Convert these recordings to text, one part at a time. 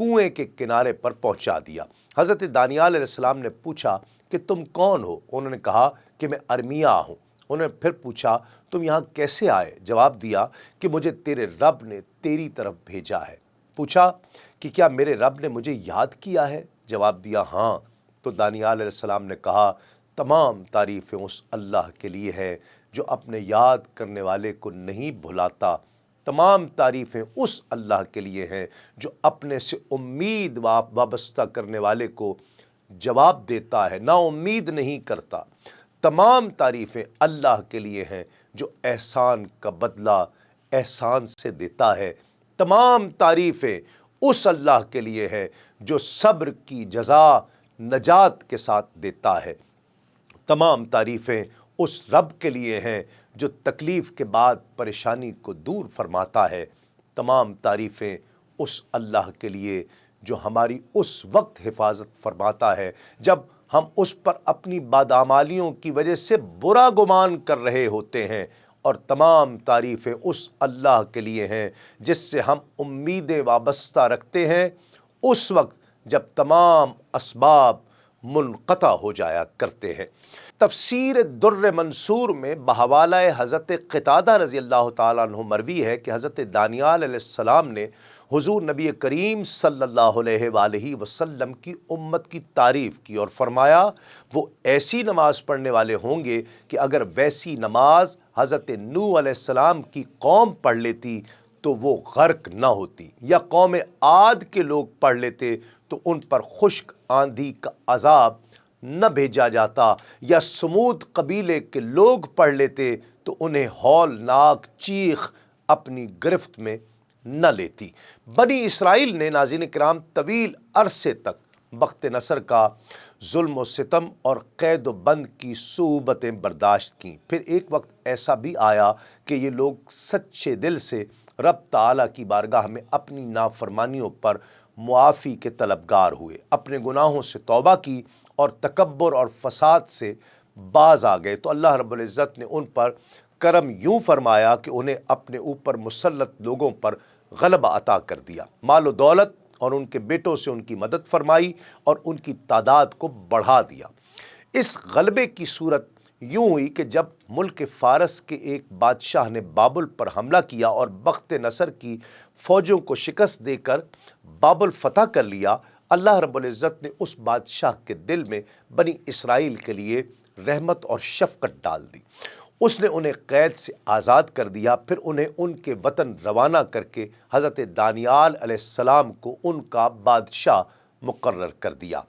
کنویں کے کنارے پر پہنچا دیا۔ حضرت دانیال علیہ السلام نے پوچھا کہ تم کون ہو؟ انہوں نے کہا کہ میں ارمیا ہوں۔ انہوں نے پھر پوچھا تم یہاں کیسے آئے؟ جواب دیا کہ مجھے تیرے رب نے تیری طرف بھیجا ہے۔ پوچھا کہ کیا میرے رب نے مجھے یاد کیا ہے؟ جواب دیا ہاں۔ تو دانیال علیہ السلام نے کہا تمام تعریفیں اس اللہ کے لیے ہے جو اپنے یاد کرنے والے کو نہیں بھلاتا، تمام تعریفیں اس اللہ کے لیے ہیں جو اپنے سے امید وابستہ کرنے والے کو جواب دیتا ہے، نا امید نہیں کرتا۔ تمام تعریفیں اللہ کے لیے ہیں جو احسان کا بدلہ احسان سے دیتا ہے۔ تمام تعریفیں اس اللہ کے لیے ہے جو صبر کی جزا نجات کے ساتھ دیتا ہے۔ تمام تعریفیں اس رب کے لیے ہیں جو تکلیف کے بعد پریشانی کو دور فرماتا ہے۔ تمام تعریفیں اس اللہ کے لیے جو ہماری اس وقت حفاظت فرماتا ہے جب ہم اس پر اپنی بدعمالیوں کی وجہ سے برا گمان کر رہے ہوتے ہیں، اور تمام تعریفیں اس اللہ کے لیے ہیں جس سے ہم امیدیں وابستہ رکھتے ہیں اس وقت جب تمام اسباب منقطع ہو جایا کرتے ہیں۔ تفسیر در منصور میں بحوالہ حضرت قتادہ رضی اللہ تعالیٰ عنہ مروی ہے کہ حضرت دانیال علیہ السلام نے حضور نبی کریم صلی اللہ علیہ وآلہ وسلم کی امت کی تعریف کی اور فرمایا وہ ایسی نماز پڑھنے والے ہوں گے کہ اگر ویسی نماز حضرت نوح علیہ السلام کی قوم پڑھ لیتی تو وہ غرق نہ ہوتی، یا قوم عاد کے لوگ پڑھ لیتے تو ان پر خشک آندھی کا عذاب نہ بھیجا جاتا، یا سمود قبیلے کے لوگ پڑھ لیتے تو انہیں ہولناک چیخ اپنی گرفت میں نہ لیتی۔ بنی اسرائیل نے ناظرین کرام طویل عرصے تک بخت نصر کا ظلم و ستم اور قید و بند کی صعوبتیں برداشت کیں۔ پھر ایک وقت ایسا بھی آیا کہ یہ لوگ سچے دل سے رب تعالیٰ کی بارگاہ میں اپنی نافرمانیوں پر معافی کے طلبگار ہوئے، اپنے گناہوں سے توبہ کی اور تکبر اور فساد سے باز آ گئے، تو اللہ رب العزت نے ان پر کرم یوں فرمایا کہ انہیں اپنے اوپر مسلط لوگوں پر غلبہ عطا کر دیا، مال و دولت اور ان کے بیٹوں سے ان کی مدد فرمائی اور ان کی تعداد کو بڑھا دیا۔ اس غلبے کی صورت یوں ہوئی کہ جب ملک فارس کے ایک بادشاہ نے بابل پر حملہ کیا اور بخت نصر کی فوجوں کو شکست دے کر بابل فتح کر لیا، اللہ رب العزت نے اس بادشاہ کے دل میں بنی اسرائیل کے لیے رحمت اور شفقت ڈال دی۔ اس نے انہیں قید سے آزاد کر دیا، پھر انہیں ان کے وطن روانہ کر کے حضرت دانیال علیہ السلام کو ان کا بادشاہ مقرر کر دیا۔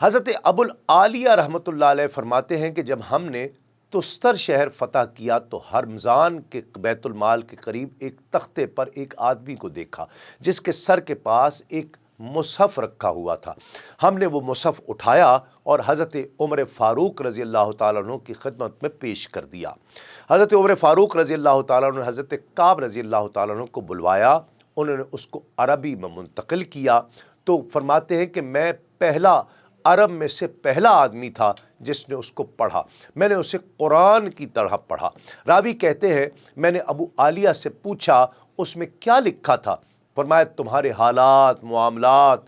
حضرت ابو العالیہ رحمۃ اللہ علیہ فرماتے ہیں کہ جب ہم نے تستر شہر فتح کیا تو ہرمزان کے بیت المال کے قریب ایک تختے پر ایک آدمی کو دیکھا جس کے سر کے پاس ایک مصحف رکھا ہوا تھا۔ ہم نے وہ مصحف اٹھایا اور حضرت عمر فاروق رضی اللہ تعالیٰ عنہ کی خدمت میں پیش کر دیا۔ حضرت عمر فاروق رضی اللہ تعالیٰ عنہ نے حضرت کعب رضی اللہ تعالیٰ عنہ کو بلوایا، انہوں نے اس کو عربی میں منتقل کیا، تو فرماتے ہیں کہ میں عرب میں سے پہلا آدمی تھا جس نے اس کو پڑھا، میں نے اسے قرآن کی طرح پڑھا۔ راوی کہتے ہیں میں نے ابو عالیہ سے پوچھا اس میں کیا لکھا تھا؟ فرمایا تمہارے حالات، معاملات،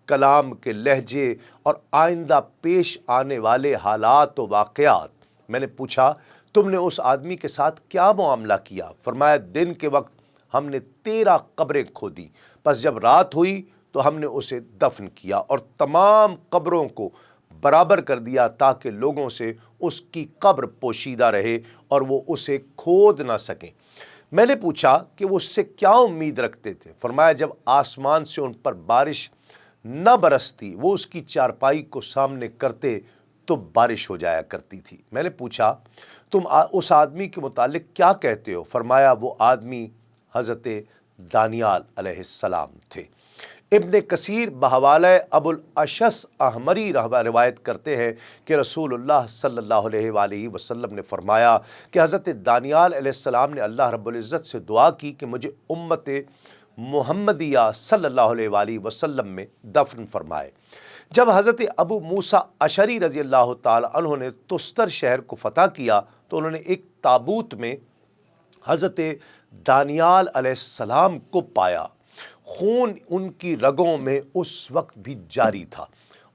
کلام کے لہجے اور آئندہ پیش آنے والے حالات و واقعات۔ میں نے پوچھا تم نے اس آدمی کے ساتھ کیا معاملہ کیا؟ فرمایا دن کے وقت ہم نے 13 قبریں کھودی، پس جب رات ہوئی تو ہم نے اسے دفن کیا اور تمام قبروں کو برابر کر دیا تاکہ لوگوں سے اس کی قبر پوشیدہ رہے اور وہ اسے کھود نہ سکیں۔ میں نے پوچھا کہ وہ اس سے کیا امید رکھتے تھے؟ فرمایا جب آسمان سے ان پر بارش نہ برستی وہ اس کی چارپائی کو سامنے کرتے تو بارش ہو جایا کرتی تھی۔ میں نے پوچھا تم اس آدمی کے متعلق کیا کہتے ہو؟ فرمایا وہ آدمی حضرت دانیال علیہ السلام تھے۔ ابن کثیر بحوالہ ابو الاشعث احمری روایت کرتے ہیں کہ رسول اللہ صلی اللہ علیہ وآلہ وسلم نے فرمایا کہ حضرت دانیال علیہ السلام نے اللہ رب العزت سے دعا کی کہ مجھے امت محمدیہ صلی اللہ علیہ وآلہ وسلم میں دفن فرمائے۔ جب حضرت ابو موسیٰ اشعری رضی اللہ تعالی عنہ نے تستر شہر کو فتح کیا تو انہوں نے ایک تابوت میں حضرت دانیال علیہ السلام کو پایا۔ خون ان کی رگوں میں اس وقت بھی جاری تھا،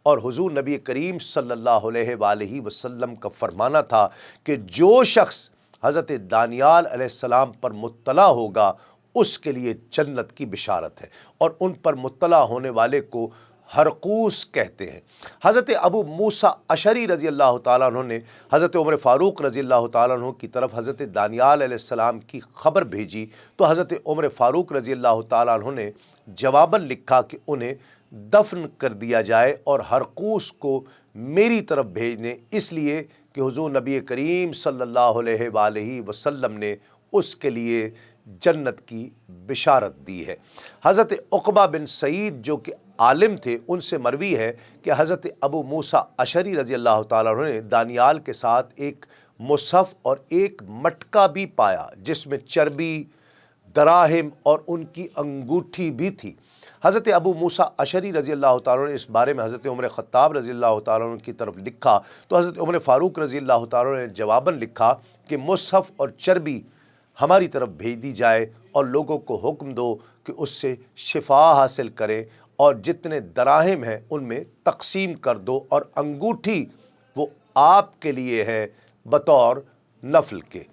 اور حضور نبی کریم صلی اللہ علیہ وآلہ وسلم کا فرمانا تھا کہ جو شخص حضرت دانیال علیہ السلام پر مطلع ہوگا اس کے لیے جنت کی بشارت ہے، اور ان پر مطلع ہونے والے کو ہرقوس کہتے ہیں۔ حضرت ابو موسیٰ اشعری رضی اللہ تعالیٰ عنہ نے حضرت عمر فاروق رضی اللہ تعالیٰ عنہ کی طرف حضرت دانیال علیہ السلام کی خبر بھیجی تو حضرت عمر فاروق رضی اللہ تعالیٰ عنہ نے جواباً لکھا کہ انہیں دفن کر دیا جائے اور ہرقوس کو میری طرف بھیج دیں، اس لیے کہ حضور نبی کریم صلی اللہ علیہ وآلہ وسلم نے اس کے لیے جنت کی بشارت دی ہے۔ حضرت عقبہ بن سعید جو کہ عالم تھے، ان سے مروی ہے کہ حضرت ابو موسیٰ اشعری رضی اللہ تعالیٰ عنہ نے دانیال کے ساتھ ایک مصحف اور ایک مٹکا بھی پایا جس میں چربی، دراہم اور ان کی انگوٹھی بھی تھی۔ حضرت ابو موسیٰ اشعری رضی اللہ تعالیٰ عنہ نے اس بارے میں حضرت عمر خطاب رضی اللہ تعالیٰ عنہ کی طرف لکھا تو حضرت عمر فاروق رضی اللہ تعالیٰ عنہ نے جواباً لکھا کہ مصحف اور چربی ہماری طرف بھیج دی جائے اور لوگوں کو حکم دو کہ اس سے شفا حاصل کریں، اور جتنے دراہم ہیں ان میں تقسیم کر دو، اور انگوٹھی وہ آپ کے لیے ہے بطور نفل کے۔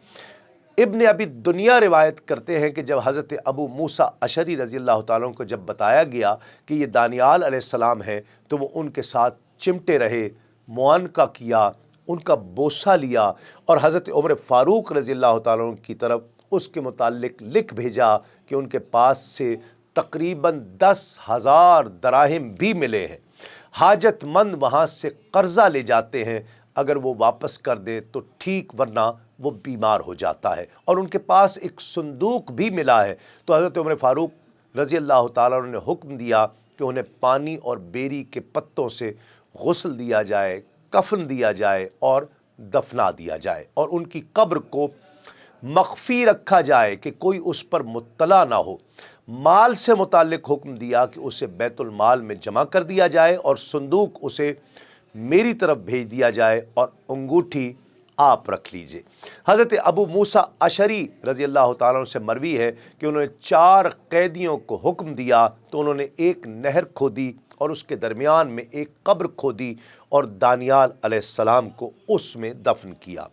ابن ابی دنیا روایت کرتے ہیں کہ جب حضرت ابو موسیٰ اشعری رضی اللہ تعالیٰ عنہ کو جب بتایا گیا کہ یہ دانیال علیہ السلام ہے تو وہ ان کے ساتھ چمٹے رہے، معانقہ کیا، ان کا بوسہ لیا، اور حضرت عمر فاروق رضی اللہ تعالیٰ عنہ کی طرف اس کے متعلق لکھ بھیجا کہ ان کے پاس سے تقریباً 10,000 دراہم بھی ملے ہیں۔ حاجت مند وہاں سے قرضہ لے جاتے ہیں، اگر وہ واپس کر دے تو ٹھیک، ورنہ وہ بیمار ہو جاتا ہے، اور ان کے پاس ایک صندوق بھی ملا ہے۔ تو حضرت عمر فاروق رضی اللہ تعالیٰ عنہ نے حکم دیا کہ انہیں پانی اور بیری کے پتوں سے غسل دیا جائے، کفن دیا جائے اور دفنا دیا جائے، اور ان کی قبر کو مخفی رکھا جائے کہ کوئی اس پر مطلع نہ ہو۔ مال سے متعلق حکم دیا کہ اسے بیت المال میں جمع کر دیا جائے اور صندوق اسے میری طرف بھیج دیا جائے، اور انگوٹھی آپ رکھ لیجئے۔ حضرت ابو موسیٰ اشعری رضی اللہ تعالیٰ عنہ سے مروی ہے کہ انہوں نے 4 قیدیوں کو حکم دیا تو انہوں نے ایک نہر کھودی اور اس کے درمیان میں ایک قبر کھودی اور دانیال علیہ السلام کو اس میں دفن کیا۔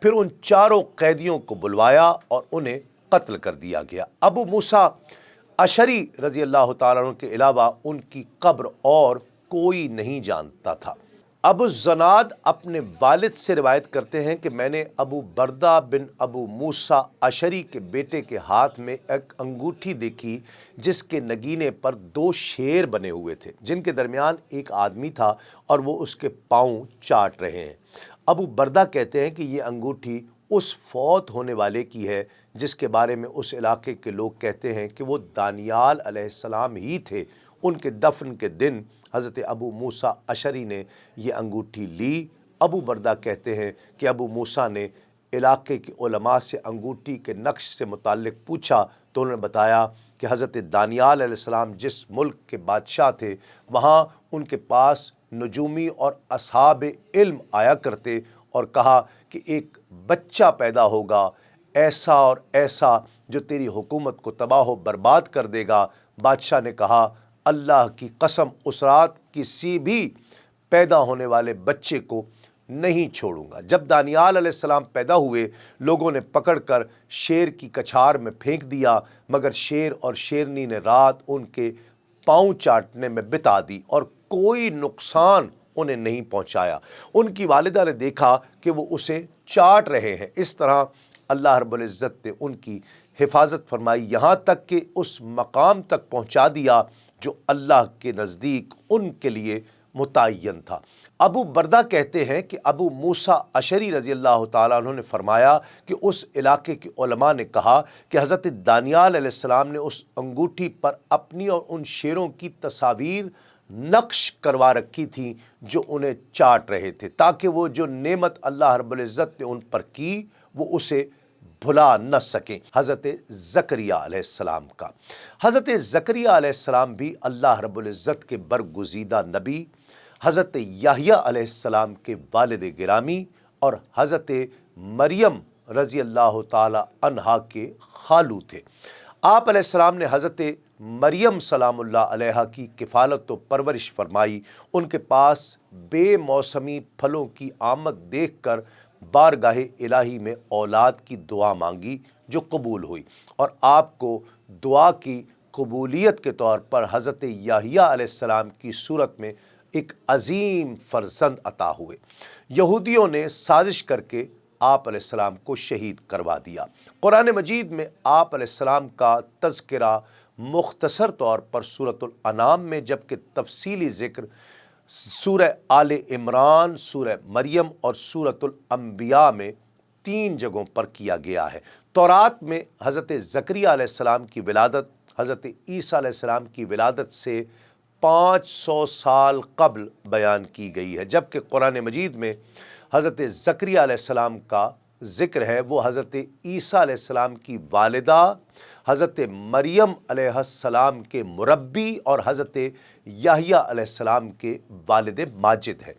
پھر ان 4 قیدیوں کو بلوایا اور انہیں قتل کر دیا گیا۔ ابو موسیٰ اشعری رضی اللہ تعالیٰ عنہ کے علاوہ ان کی قبر اور کوئی نہیں جانتا تھا۔ ابو الزناد اپنے والد سے روایت کرتے ہیں کہ میں نے ابو بردہ بن ابو موسیٰ اشعری کے بیٹے کے ہاتھ میں ایک انگوٹھی دیکھی جس کے نگینے پر 2 شیر بنے ہوئے تھے، جن کے درمیان ایک آدمی تھا اور وہ اس کے پاؤں چاٹ رہے ہیں۔ ابو بردہ کہتے ہیں کہ یہ انگوٹھی اس فوت ہونے والے کی ہے جس کے بارے میں اس علاقے کے لوگ کہتے ہیں کہ وہ دانیال علیہ السلام ہی تھے۔ ان کے دفن کے دن حضرت ابو موسیٰ اشعری نے یہ انگوٹھی لی۔ ابو بردہ کہتے ہیں کہ ابو موسیٰ نے علاقے کے علماء سے انگوٹھی کے نقش سے متعلق پوچھا تو انہوں نے بتایا کہ حضرت دانیال علیہ السلام جس ملک کے بادشاہ تھے وہاں ان کے پاس نجومی اور اصحاب علم آیا کرتے اور کہا کہ ایک بچہ پیدا ہوگا ایسا اور ایسا جو تیری حکومت کو تباہ و برباد کر دے گا۔ بادشاہ نے کہا اللہ کی قسم اس رات کسی بھی پیدا ہونے والے بچے کو نہیں چھوڑوں گا۔ جب دانیال علیہ السلام پیدا ہوئے لوگوں نے پکڑ کر شیر کی کچھار میں پھینک دیا، مگر شیر اور شیرنی نے رات ان کے پاؤں چاٹنے میں بتا دی اور کوئی نقصان انہیں نہیں پہنچایا۔ ان کی والدہ نے دیکھا کہ وہ اسے چاٹ رہے ہیں۔ اس طرح اللہ رب العزت نے ان کی حفاظت فرمائی، یہاں تک کہ اس مقام تک پہنچا دیا جو اللہ کے نزدیک ان کے لیے متعین تھا۔ ابو بردہ کہتے ہیں کہ ابو موسیٰ اشعری رضی اللہ تعالیٰ عنہ نے فرمایا کہ اس علاقے کے علماء نے کہا کہ حضرت دانیال علیہ السلام نے اس انگوٹھی پر اپنی اور ان شیروں کی تصاویر نقش کروا رکھی تھی جو انہیں چاٹ رہے تھے، تاکہ وہ جو نعمت اللہ رب العزت نے ان پر کی وہ اسے بھلا نہ سکیں۔ حضرت زکریہ علیہ السلام کا، حضرت زکریہ علیہ السلام بھی اللہ رب العزت کے برگزیدہ نبی، حضرت یحییٰ علیہ السلام کے والد گرامی اور حضرت مریم رضی اللہ تعالی عنہا کے خالو تھے۔ آپ علیہ السلام نے حضرت مریم سلام اللہ علیہا کی کفالت و پرورش فرمائی، ان کے پاس بے موسمی پھلوں کی آمد دیکھ کر بارگاہ الہی میں اولاد کی دعا مانگی جو قبول ہوئی، اور آپ کو دعا کی قبولیت کے طور پر حضرت یحییٰ علیہ السلام کی صورت میں ایک عظیم فرزند عطا ہوئے۔ یہودیوں نے سازش کر کے آپ علیہ السلام کو شہید کروا دیا۔ قرآن مجید میں آپ علیہ السلام کا تذکرہ مختصر طور پر سورۃ الانعام میں، جبکہ تفصیلی ذکر سورہ آل عمران، سورہ مریم اور سورۃ الانبیاء میں 3 جگہوں پر کیا گیا ہے۔ تورات میں حضرت زکریا علیہ السلام کی ولادت حضرت عیسیٰ علیہ السلام کی ولادت سے 500 سال قبل بیان کی گئی ہے، جبکہ قرآن مجید میں حضرت زکریا علیہ السلام کا ذکر ہے وہ حضرت عیسیٰ علیہ السلام کی والدہ حضرت مریم علیہ السلام کے مربی اور حضرت یحییٰ علیہ السلام کے والد ماجد ہے۔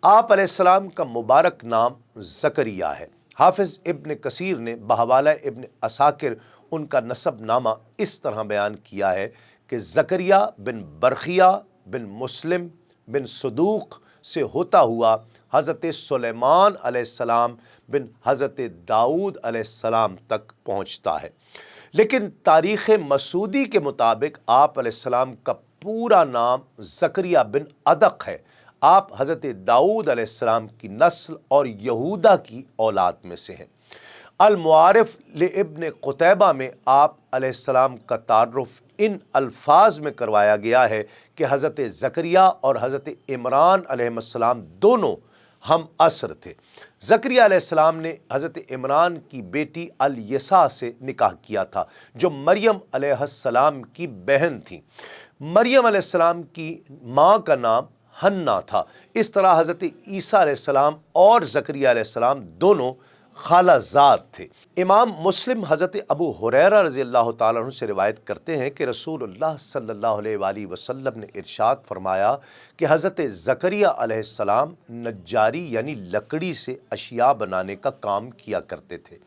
آپ علیہ السلام کا مبارک نام زکریا ہے۔ حافظ ابن کثیر نے بحوالہ ابن عساکر ان کا نسب نامہ اس طرح بیان کیا ہے کہ زکریا بن برخیہ بن مسلم بن صدوق سے ہوتا ہوا حضرت سلیمان علیہ السلام بن حضرت داؤد علیہ السلام تک پہنچتا ہے، لیکن تاریخ مسعودی کے مطابق آپ علیہ السلام کا پورا نام زکریا بن ادق ہے۔ آپ حضرت داؤد علیہ السلام کی نسل اور یہودا کی اولاد میں سے ہیں۔ المعارف لابن قتیبہ میں آپ علیہ السلام کا تعارف ان الفاظ میں کروایا گیا ہے کہ حضرت زکریا اور حضرت عمران علیہ السلام دونوں ہم عصر تھے۔ زکریا علیہ السلام نے حضرت عمران کی بیٹی الیسا سے نکاح کیا تھا جو مریم علیہ السلام کی بہن تھی۔ مریم علیہ السلام کی ماں کا نام حنا تھا۔ اس طرح حضرت عیسیٰ علیہ السلام اور زکریا علیہ السلام دونوں خالہ زاد تھے۔ امام مسلم حضرت ابو ہریرہ رضی اللہ تعالیٰ عنہ سے روایت کرتے ہیں کہ رسول اللہ صلی اللہ علیہ وآلہ وسلم نے ارشاد فرمایا کہ حضرت زکریا علیہ السلام نجاری یعنی لکڑی سے اشیاء بنانے کا کام کیا کرتے تھے۔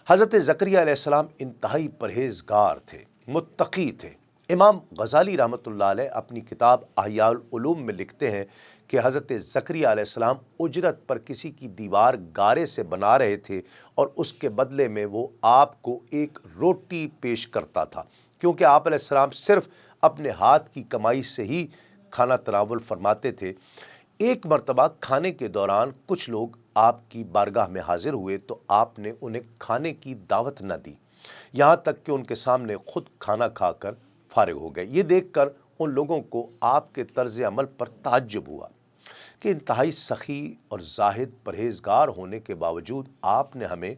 حضرت زکریا علیہ السلام انتہائی پرہیزگار تھے، متقی تھے۔ امام غزالی رحمۃ اللہ علیہ اپنی کتاب احیاء العلوم میں لکھتے ہیں کہ حضرت زکریا علیہ السلام اجرت پر کسی کی دیوار گارے سے بنا رہے تھے اور اس کے بدلے میں وہ آپ کو ایک روٹی پیش کرتا تھا، کیونکہ آپ علیہ السلام صرف اپنے ہاتھ کی کمائی سے ہی کھانا تناول فرماتے تھے۔ ایک مرتبہ کھانے کے دوران کچھ لوگ آپ کی بارگاہ میں حاضر ہوئے تو آپ نے انہیں کھانے کی دعوت نہ دی، یہاں تک کہ ان کے سامنے خود کھانا کھا کر فارغ ہو گئے۔ یہ دیکھ کر ان لوگوں کو آپ کے طرز عمل پر تعجب ہوا کہ انتہائی سخی اور زاہد پرہیزگار ہونے کے باوجود آپ نے ہمیں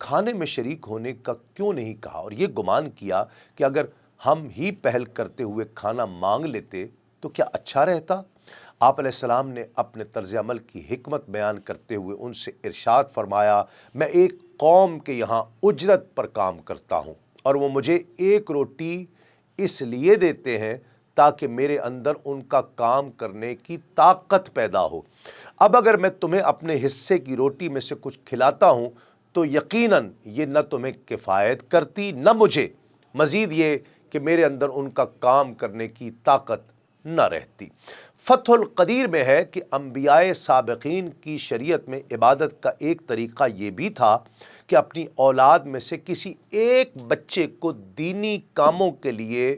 کھانے میں شریک ہونے کا کیوں نہیں کہا، اور یہ گمان کیا کہ اگر ہم ہی پہل کرتے ہوئے کھانا مانگ لیتے تو کیا اچھا رہتا۔ آپ علیہ السلام نے اپنے طرز عمل کی حکمت بیان کرتے ہوئے ان سے ارشاد فرمایا، میں ایک قوم کے یہاں اجرت پر کام کرتا ہوں اور وہ مجھے ایک روٹی اس لیے دیتے ہیں تاکہ میرے اندر ان کا کام کرنے کی طاقت پیدا ہو۔ اب اگر میں تمہیں اپنے حصے کی روٹی میں سے کچھ کھلاتا ہوں تو یقیناً یہ نہ تمہیں کفایت کرتی نہ مجھے، مزید یہ کہ میرے اندر ان کا کام کرنے کی طاقت نہ رہتی۔ فتح القدیر میں ہے کہ انبیاء سابقین کی شریعت میں عبادت کا ایک طریقہ یہ بھی تھا کہ اپنی اولاد میں سے کسی ایک بچے کو دینی کاموں کے لیے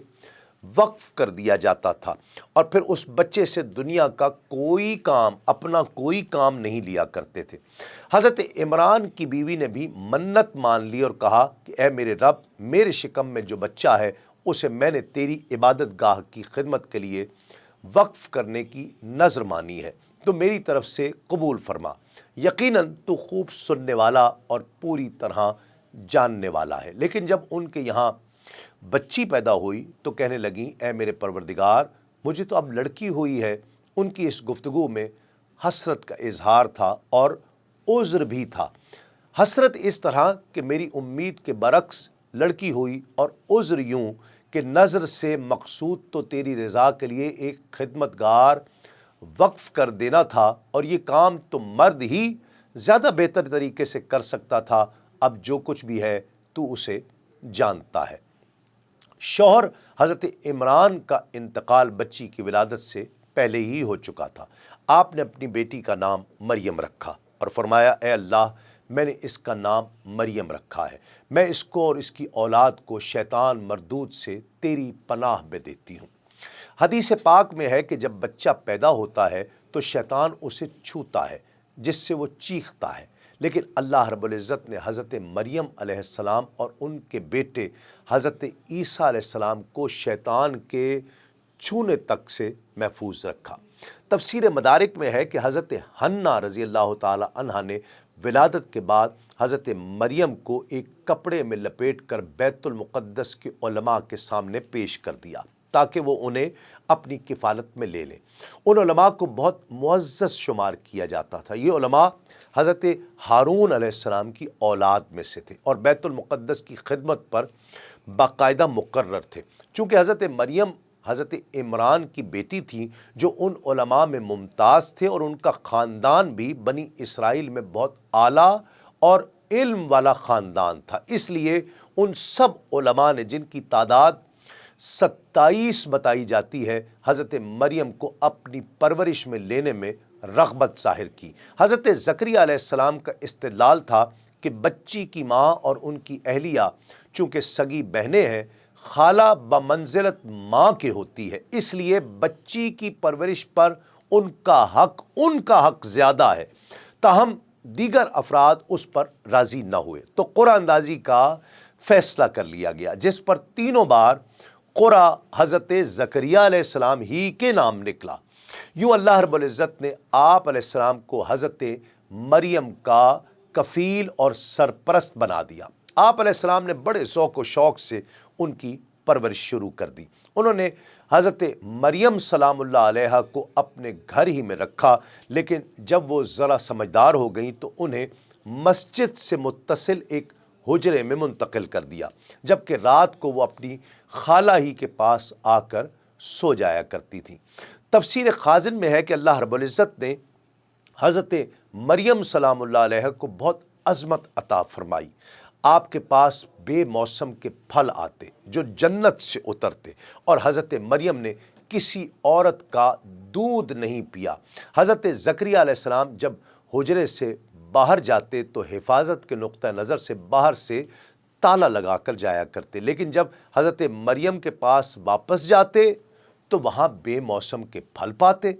وقف کر دیا جاتا تھا، اور پھر اس بچے سے دنیا کا کوئی کام، اپنا کوئی کام نہیں لیا کرتے تھے۔ حضرت عمران کی بیوی نے بھی منت مان لی اور کہا کہ اے میرے رب، میرے شکم میں جو بچہ ہے اسے میں نے تیری عبادت گاہ کی خدمت کے لیے وقف کرنے کی نذر مانی ہے، تو میری طرف سے قبول فرما، یقیناً تو خوب سننے والا اور پوری طرح جاننے والا ہے۔ لیکن جب ان کے یہاں بچی پیدا ہوئی تو کہنے لگیں، اے میرے پروردگار، مجھے تو اب لڑکی ہوئی ہے۔ ان کی اس گفتگو میں حسرت کا اظہار تھا اور عذر بھی تھا۔ حسرت اس طرح کہ میری امید کے برعکس لڑکی ہوئی، اور عذر یوں کہ نظر سے مقصود تو تیری رضا کے لیے ایک خدمت گار وقف کر دینا تھا، اور یہ کام تو مرد ہی زیادہ بہتر طریقے سے کر سکتا تھا۔ اب جو کچھ بھی ہے تو اسے جانتا ہے۔ شوہر حضرت عمران کا انتقال بچی کی ولادت سے پہلے ہی ہو چکا تھا۔ آپ نے اپنی بیٹی کا نام مریم رکھا اور فرمایا اے اللہ میں نے اس کا نام مریم رکھا ہے، میں اس کو اور اس کی اولاد کو شیطان مردود سے تیری پناہ میں دیتی ہوں۔ حدیث پاک میں ہے کہ جب بچہ پیدا ہوتا ہے تو شیطان اسے چھوتا ہے جس سے وہ چیختا ہے، لیکن اللہ رب العزت نے حضرت مریم علیہ السلام اور ان کے بیٹے حضرت عیسیٰ علیہ السلام کو شیطان کے چھونے تک سے محفوظ رکھا۔ تفسیر مدارک میں ہے کہ حضرت حنہ رضی اللہ تعالی عنہا نے ولادت کے بعد حضرت مریم کو ایک کپڑے میں لپیٹ کر بیت المقدس کے علماء کے سامنے پیش کر دیا تاکہ وہ انہیں اپنی کفالت میں لے لیں۔ ان علماء کو بہت معزز شمار کیا جاتا تھا۔ یہ علماء حضرت ہارون علیہ السلام کی اولاد میں سے تھے اور بیت المقدس کی خدمت پر باقاعدہ مقرر تھے۔ چونکہ حضرت مریم حضرت عمران کی بیٹی تھی جو ان علماء میں ممتاز تھے اور ان کا خاندان بھی بنی اسرائیل میں بہت اعلیٰ اور علم والا خاندان تھا، اس لیے ان سب علماء نے جن کی تعداد 27 بتائی جاتی ہے حضرت مریم کو اپنی پرورش میں لینے میں رغبت ظاہر کی۔ حضرت زکریا علیہ السلام کا استدلال تھا کہ بچی کی ماں اور ان کی اہلیہ چونکہ سگی بہنیں ہیں، خالہ بمنزلت ماں کے ہوتی ہے، اس لیے بچی کی پرورش پر ان کا حق زیادہ ہے، تاہم دیگر افراد اس پر راضی نہ ہوئے تو قرعہ اندازی کا فیصلہ کر لیا گیا، جس پر تینوں بار قرعہ حضرت زکریا علیہ السلام ہی کے نام نکلا۔ یوں اللہ رب العزت نے آپ علیہ السلام کو حضرت مریم کا کفیل اور سرپرست بنا دیا۔ آپ علیہ السلام نے بڑے ذوق و شوق سے ان کی پرورش شروع کر دی۔ انہوں نے حضرت مریم سلام اللہ علیہا کو اپنے گھر ہی میں رکھا، لیکن جب وہ ذرا سمجھدار ہو گئیں تو انہیں مسجد سے متصل ایک حجرے میں منتقل کر دیا، جبکہ رات کو وہ اپنی خالہ ہی کے پاس آ کر سو جایا کرتی تھی۔ تفسیر خازن میں ہے کہ اللہ رب العزت نے حضرت مریم سلام اللہ علیہ کو بہت عظمت عطا فرمائی۔ آپ کے پاس بے موسم کے پھل آتے جو جنت سے اترتے، اور حضرت مریم نے کسی عورت کا دودھ نہیں پیا۔ حضرت زکریا علیہ السلام جب حجرے سے باہر جاتے تو حفاظت کے نقطہ نظر سے باہر سے تالا لگا کر جایا کرتے، لیکن جب حضرت مریم کے پاس واپس جاتے تو وہاں بے موسم کے پھل پاتے۔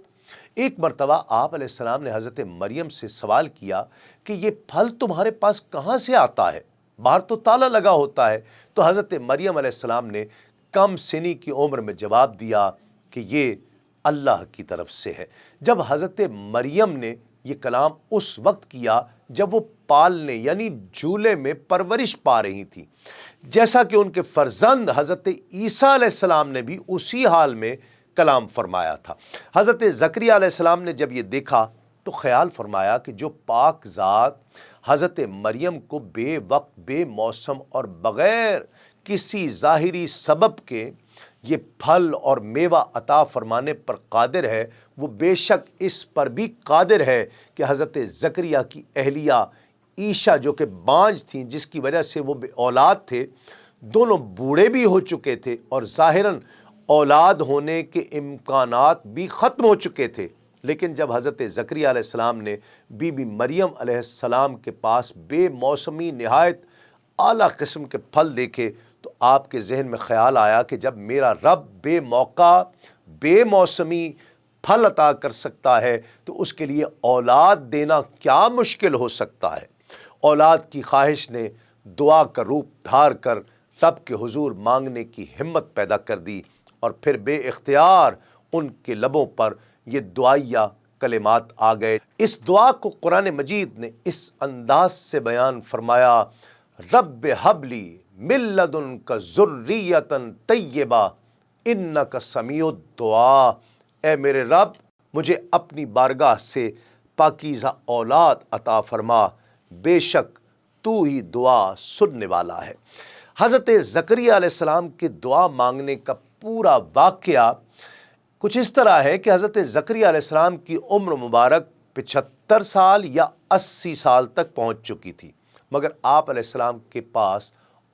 ایک مرتبہ آپ علیہ السلام نے حضرت مریم سے سوال کیا کہ یہ پھل تمہارے پاس کہاں سے آتا ہے؟ باہر تو تالا لگا ہوتا ہے۔ تو حضرت مریم علیہ السلام نے کم سنی کی عمر میں جواب دیا کہ یہ اللہ کی طرف سے ہے۔ جب حضرت مریم نے یہ کلام اس وقت کیا جب وہ پالنے یعنی جھولے میں پرورش پا رہی تھی، جیسا کہ ان کے فرزند حضرت عیسیٰ علیہ السلام نے بھی اسی حال میں کلام فرمایا تھا۔ حضرت زکریا علیہ السلام نے جب یہ دیکھا تو خیال فرمایا کہ جو پاک ذات حضرت مریم کو بے وقت بے موسم اور بغیر کسی ظاہری سبب کے یہ پھل اور میوہ عطا فرمانے پر قادر ہے، وہ بے شک اس پر بھی قادر ہے کہ حضرت زکریا کی اہلیہ عیشا جو کہ بانجھ تھیں، جس کی وجہ سے وہ بے اولاد تھے، دونوں بوڑھے بھی ہو چکے تھے اور ظاہراً اولاد ہونے کے امکانات بھی ختم ہو چکے تھے، لیکن جب حضرت زکریا علیہ السلام نے بی بی مریم علیہ السلام کے پاس بے موسمی نہایت اعلیٰ قسم کے پھل دیکھے تو آپ کے ذہن میں خیال آیا کہ جب میرا رب بے موقع بے موسمی پھل عطا کر سکتا ہے تو اس کے لیے اولاد دینا کیا مشکل ہو سکتا ہے۔ اولاد کی خواہش نے دعا کا روپ دھار کر رب کے حضور مانگنے کی ہمت پیدا کر دی، اور پھر بے اختیار ان کے لبوں پر یہ دعائیہ کلمات آ گئے۔ اس دعا کو قرآن مجید نے اس انداز سے بیان فرمایا، رب ہب لی من لدنک ذریۃ طیبہ انک سمیع الدعا، اے میرے رب مجھے اپنی بارگاہ سے پاکیزہ اولاد عطا فرما، بے شک تو ہی دعا سننے والا ہے۔ حضرت زکریا علیہ السلام کے دعا مانگنے کا پورا واقعہ کچھ اس طرح ہے کہ حضرت زکریا علیہ السلام کی عمر مبارک 75 سال یا 80 سال تک پہنچ چکی تھی، مگر آپ علیہ السلام کے پاس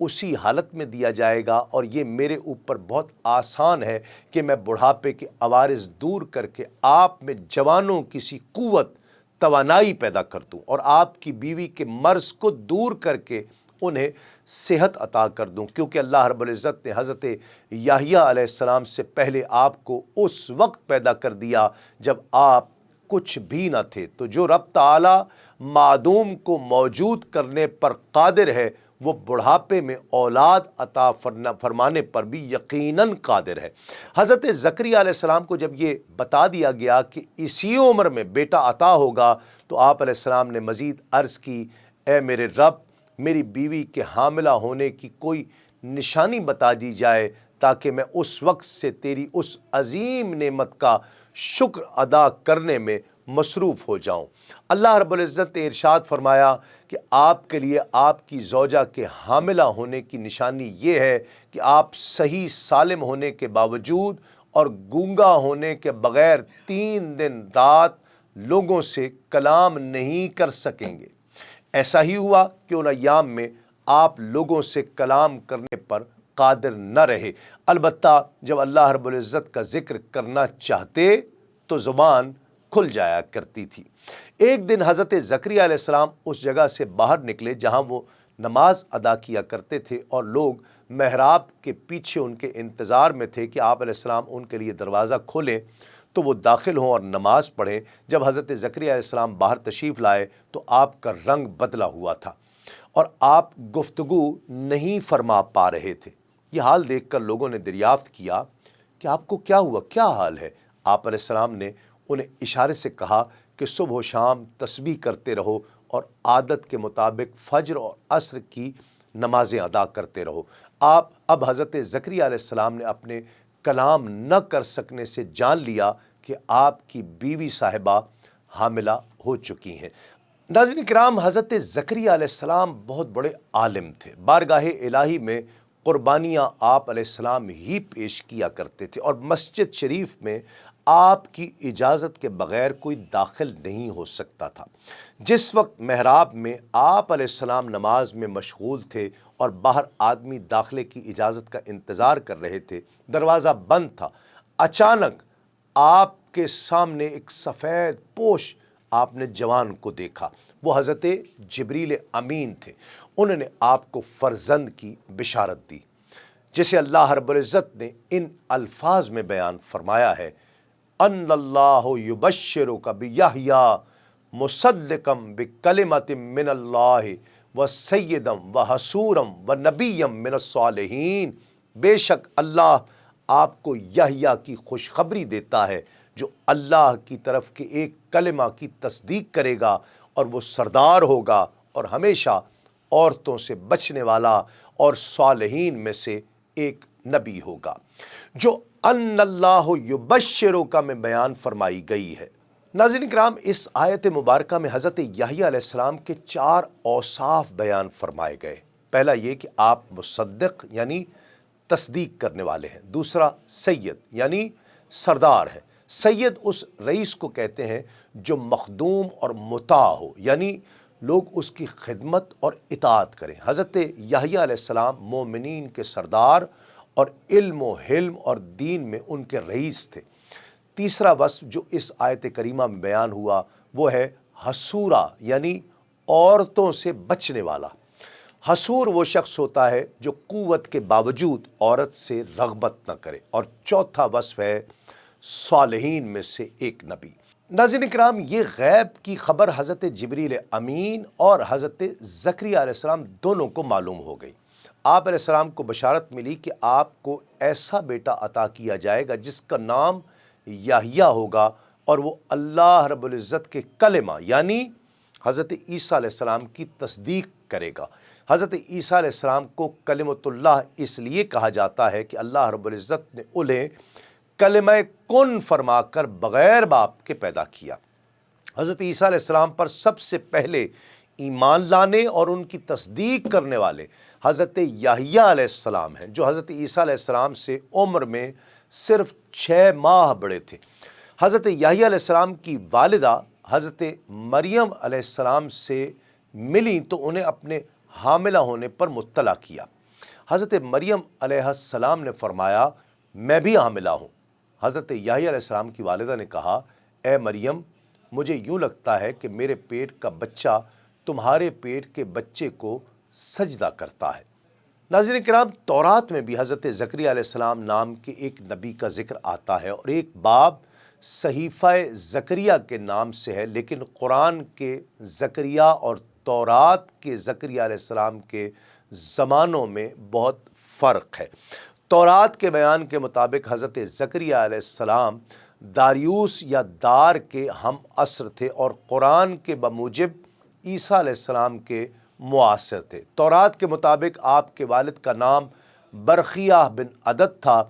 اسی حالت میں دیا جائے گا، اور یہ میرے اوپر بہت آسان ہے کہ میں بڑھاپے کے عوارض دور کر کے آپ میں جوانوں کی سی قوت توانائی پیدا کر دوں، اور آپ کی بیوی کے مرض کو دور کر کے انہیں صحت عطا کر دوں، کیونکہ اللہ رب العزت نے حضرت یحییٰ علیہ السلام سے پہلے آپ کو اس وقت پیدا کر دیا جب آپ کچھ بھی نہ تھے۔ تو جو رب تعالی معدوم کو موجود کرنے پر قادر ہے، وہ بڑھاپے میں اولاد عطا فرمانے پر بھی یقیناً قادر ہے۔ حضرت زکریا علیہ السلام کو جب یہ بتا دیا گیا کہ اسی عمر میں بیٹا عطا ہوگا، تو آپ علیہ السلام نے مزید عرض کی، اے میرے رب، میری بیوی کے حاملہ ہونے کی کوئی نشانی بتا دی جائے تاکہ میں اس وقت سے تیری اس عظیم نعمت کا شکر ادا کرنے میں مصروف ہو جاؤں۔ اللہ رب العزت نے ارشاد فرمایا کہ آپ کے لیے آپ کی زوجہ کے حاملہ ہونے کی نشانی یہ ہے کہ آپ صحیح سالم ہونے کے باوجود اور گونگا ہونے کے بغیر 3 دن رات لوگوں سے کلام نہیں کر سکیں گے۔ ایسا ہی ہوا کہ ان ایام میں آپ لوگوں سے کلام کرنے پر قادر نہ رہے، البتہ جب اللہ رب العزت کا ذکر کرنا چاہتے تو زبان کھل جایا کرتی تھی۔ ایک دن حضرت زکریا علیہ السلام اس جگہ سے باہر نکلے جہاں وہ نماز ادا کیا کرتے تھے، اور لوگ محراب کے پیچھے ان کے انتظار میں تھے کہ آپ علیہ السلام ان کے لیے دروازہ کھولیں تو وہ داخل ہوں اور نماز پڑھیں۔ جب حضرت زکریا علیہ السلام باہر تشریف لائے تو آپ کا رنگ بدلا ہوا تھا اور آپ گفتگو نہیں فرما پا رہے تھے۔ یہ حال دیکھ کر لوگوں نے دریافت کیا کہ آپ کو کیا ہوا، کیا حال ہے؟ آپ علیہ السلام نے انہیں اشارے سے کہا کہ صبح و شام تسبیح کرتے رہو اور عادت کے مطابق فجر اور عصر کی نمازیں ادا کرتے رہو۔ آپ اب حضرت زکریا علیہ السلام نے اپنے کلام نہ کر سکنے سے جان لیا کہ آپ کی بیوی صاحبہ حاملہ ہو چکی ہیں۔ ناظرین کرام، حضرت زکریا علیہ السلام بہت بڑے عالم تھے۔ بارگاہ الہی میں قربانیاں آپ علیہ السلام ہی پیش کیا کرتے تھے، اور مسجد شریف میں آپ کی اجازت کے بغیر کوئی داخل نہیں ہو سکتا تھا۔ جس وقت محراب میں آپ علیہ السلام نماز میں مشغول تھے اور باہر آدمی داخلے کی اجازت کا انتظار کر رہے تھے، دروازہ بند تھا، اچانک آپ کے سامنے ایک سفید پوش آپ نے جوان کو دیکھا۔ وہ حضرت جبریل امین تھے۔ انہوں نے آپ کو فرزند کی بشارت دی، جسے اللہ رب العزت نے ان الفاظ میں بیان فرمایا ہے، ان اللہ یبشرک بیحییٰ مصدقا بکلمۃ من اللہ وسیدا وحصورا ونبیا من الصالحین۔ بے شک اللہ آپ کو یحییٰ کی خوشخبری دیتا ہے جو اللہ کی طرف کے ایک کلمہ کی تصدیق کرے گا، اور وہ سردار ہوگا اور ہمیشہ عورتوں سے بچنے والا اور صالحین میں سے ایک نبی ہوگا۔ جو ان اللہ یبشرک میں بیان فرمائی گئی ہے۔ ناظرین کرام، اس آیت مبارکہ میں حضرت یحییٰ علیہ السلام کے 4 اوصاف بیان فرمائے گئے۔ پہلا یہ کہ آپ مصدق یعنی تصدیق کرنے والے ہیں۔ دوسرا سید یعنی سردار ہے۔ سید اس رئیس کو کہتے ہیں جو مخدوم اور مطاع ہو، یعنی لوگ اس کی خدمت اور اطاعت کریں۔ حضرت یحییٰ علیہ السلام مومنین کے سردار اور علم و حلم اور دین میں ان کے رئیس تھے۔ تیسرا وصف جو اس آیت کریمہ میں بیان ہوا وہ ہے حصورا یعنی عورتوں سے بچنے والا۔ حصور وہ شخص ہوتا ہے جو قوت کے باوجود عورت سے رغبت نہ کرے۔ اور چوتھا وصف ہے صالحین میں سے ایک نبی۔ ناظرین کرام، یہ غیب کی خبر حضرت جبریل امین اور حضرت زکریا علیہ السلام دونوں کو معلوم ہو گئی۔ آپ علیہ السلام کو بشارت ملی کہ آپ کو ایسا بیٹا عطا کیا جائے گا جس کا نام یحییٰ ہوگا، اور وہ اللہ رب العزت کے کلمہ یعنی حضرت عیسیٰ علیہ السلام کی تصدیق کرے گا۔ حضرت عیسیٰ علیہ السلام کو کلمۃ اللہ اس لیے کہا جاتا ہے کہ اللہ رب العزت نے انہیں کلمہ کن فرما کر بغیر باپ کے پیدا کیا۔ حضرت عیسیٰ علیہ السلام پر سب سے پہلے ایمان لانے اور ان کی تصدیق کرنے والے حضرت یحییٰ علیہ السلام ہیں، جو حضرت عیسیٰ علیہ السلام سے عمر میں صرف 6 ماہ بڑے تھے۔ حضرت یحییٰ علیہ السلام کی والدہ حضرت مریم علیہ السلام سے ملیں تو انہیں اپنے حاملہ ہونے پر مطلع کیا۔ حضرت مریم علیہ السلام نے فرمایا میں بھی حاملہ ہوں۔ حضرت یحییٰ علیہ السلام کی والدہ نے کہا اے مریم مجھے یوں لگتا ہے کہ میرے پیٹ کا بچہ تمہارے پیٹ کے بچے کو سجدہ کرتا ہے۔ ناظرین کرام، تورات میں بھی حضرت زکریا علیہ السلام نام کے ایک نبی کا ذکر آتا ہے اور ایک باب صحیفہ زکریا کے نام سے ہے، لیکن قرآن کے زکریا اور تورات کے زکریا علیہ السلام کے زمانوں میں بہت فرق ہے۔ تورات کے بیان کے مطابق حضرت زکریا علیہ السلام داریوس یا دار کے ہم عصر تھے اور قرآن کے بموجب عیسیٰ علیہ السلام کے معاصر تھے۔ تورات کے مطابق آپ کے والد کا نام برخیہ بن عدد تھا۔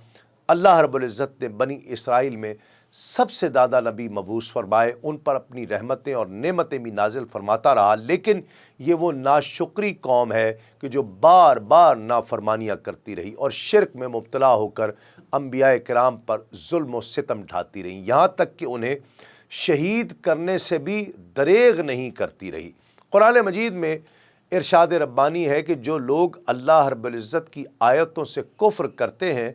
اللہ رب العزت نے بنی اسرائیل میں سب سے زیادہ نبی مبعوث فرمائے، ان پر اپنی رحمتیں اور نعمتیں بھی نازل فرماتا رہا، لیکن یہ وہ ناشکری قوم ہے کہ جو بار بار نافرمانیاں کرتی رہی اور شرک میں مبتلا ہو کر انبیاء کرام پر ظلم و ستم ڈھاتی رہی، یہاں تک کہ انہیں شہید کرنے سے بھی دریغ نہیں کرتی رہی۔ قرآن مجید میں ارشاد ربانی ہے کہ جو لوگ اللہ رب العزت کی آیتوں سے کفر کرتے ہیں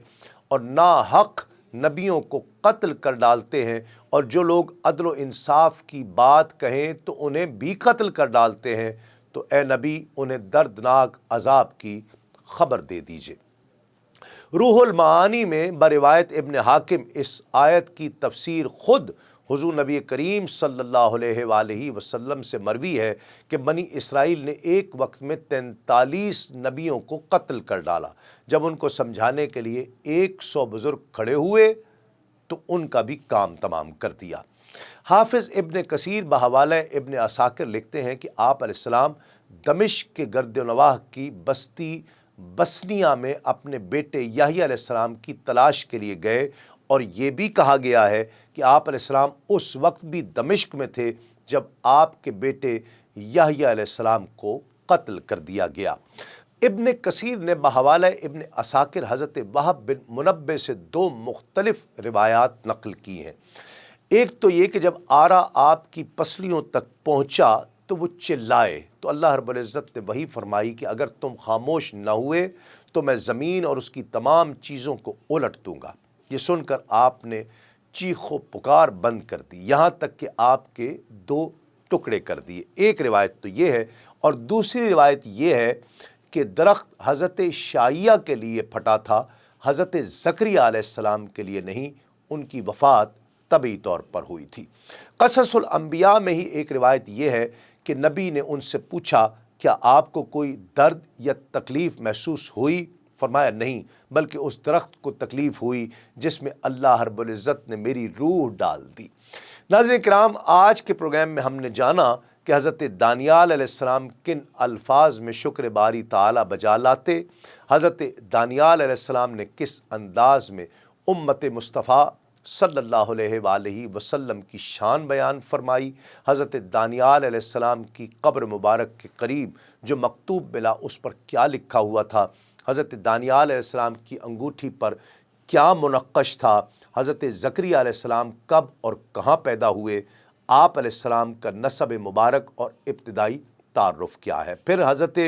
اور ناحق نبیوں کو قتل کر ڈالتے ہیں، اور جو لوگ عدل و انصاف کی بات کہیں تو انہیں بھی قتل کر ڈالتے ہیں، تو اے نبی انہیں دردناک عذاب کی خبر دے دیجئے۔ روح المعانی میں بروایت ابن حاکم اس آیت کی تفسیر خود حضور نبی کریم صلی اللہ علیہ وآلہ وسلم سے مروی ہے کہ بنی اسرائیل نے ایک وقت میں 43 نبیوں کو قتل کر ڈالا۔ جب ان کو سمجھانے کے لیے 100 بزرگ کھڑے ہوئے تو ان کا بھی کام تمام کر دیا۔ حافظ ابن کثیر بحوالہ ابن عساکر لکھتے ہیں کہ آپ علیہ السلام دمشق کے گرد و نواح کی بستی بسنیہ میں اپنے بیٹے یحییٰ علیہ السلام کی تلاش کے لیے گئے، اور یہ بھی کہا گیا ہے کہ آپ علیہ السلام اس وقت بھی دمشق میں تھے جب آپ کے بیٹے یحییٰ علیہ السلام کو قتل کر دیا گیا۔ ابن کثیر نے بحوالہ ابن عساکر حضرت وہب بن منبہ سے 2 مختلف روایات نقل کی ہیں۔ ایک تو یہ کہ جب آرا آپ کی پسلیوں تک پہنچا تو وہ چلائے، تو اللہ رب العزت نے وہی فرمائی کہ اگر تم خاموش نہ ہوئے تو میں زمین اور اس کی تمام چیزوں کو الٹ دوں گا۔ یہ سن کر آپ نے چیخ و پکار بند کر دی، یہاں تک کہ آپ کے 2 ٹکڑے کر دیے۔ ایک روایت تو یہ ہے، اور دوسری روایت یہ ہے کہ درخت حضرت شائیہ کے لیے پھٹا تھا، حضرت زکریا علیہ السلام کے لیے نہیں، ان کی وفات طبعی طور پر ہوئی تھی۔ قصص الانبیاء میں ہی ایک روایت یہ ہے کہ نبی نے ان سے پوچھا کیا آپ کو کوئی درد یا تکلیف محسوس ہوئی؟ فرمایا نہیں، بلکہ اس درخت کو تکلیف ہوئی جس میں اللہ رب العزت نے میری روح ڈال دی۔ ناظرین کرام، آج کے پروگرام میں ہم نے جانا کہ حضرت دانیال علیہ السلام کن الفاظ میں شکر باری تعالیٰ بجا لاتے، حضرت دانیال علیہ السلام نے کس انداز میں امت مصطفیٰ صلی اللہ علیہ وآلہ وسلم کی شان بیان فرمائی، حضرت دانیال علیہ السلام کی قبر مبارک کے قریب جو مکتوب ملا اس پر کیا لکھا ہوا تھا، حضرت دانیال علیہ السلام کی انگوٹھی پر کیا منقش تھا، حضرت زکریا علیہ السلام کب اور کہاں پیدا ہوئے، آپ علیہ السلام کا نسب مبارک اور ابتدائی تعارف کیا ہے۔ پھر حضرت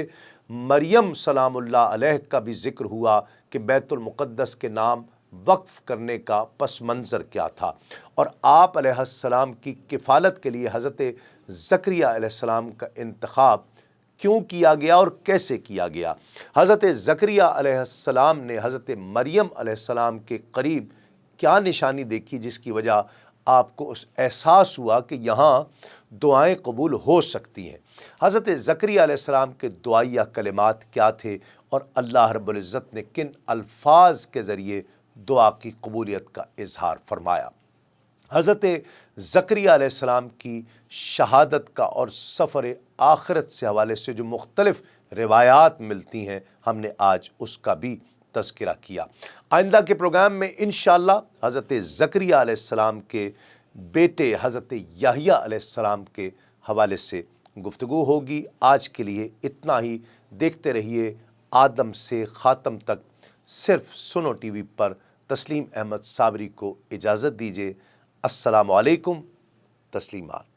مریم سلام اللہ علیہ کا بھی ذکر ہوا کہ بیت المقدس کے نام وقف کرنے کا پس منظر کیا تھا، اور آپ علیہ السلام کی کفالت کے لیے حضرت زکریا علیہ السلام کا انتخاب کیوں کیا گیا اور کیسے کیا گیا۔ حضرت زکریا علیہ السلام نے حضرت مریم علیہ السلام کے قریب کیا نشانی دیکھی جس کی وجہ آپ کو اس احساس ہوا کہ یہاں دعائیں قبول ہو سکتی ہیں۔ حضرت زکریا علیہ السلام کے دعائیہ کلمات کیا تھے اور اللہ رب العزت نے کن الفاظ کے ذریعے دعا کی قبولیت کا اظہار فرمایا۔ حضرت زکریا علیہ السلام کی شہادت کا اور سفر آخرت سے حوالے سے جو مختلف روایات ملتی ہیں، ہم نے آج اس کا بھی تذکرہ کیا۔ آئندہ کے پروگرام میں انشاءاللہ حضرت زکریا علیہ السلام کے بیٹے حضرت یحییٰ علیہ السلام کے حوالے سے گفتگو ہوگی۔ آج کے لیے اتنا ہی۔ دیکھتے رہیے آدم سے خاتم تک صرف سنو ٹی وی پر۔ تسلیم احمد صابری کو اجازت دیجیے۔ السلام علیکم۔ تسلیمات۔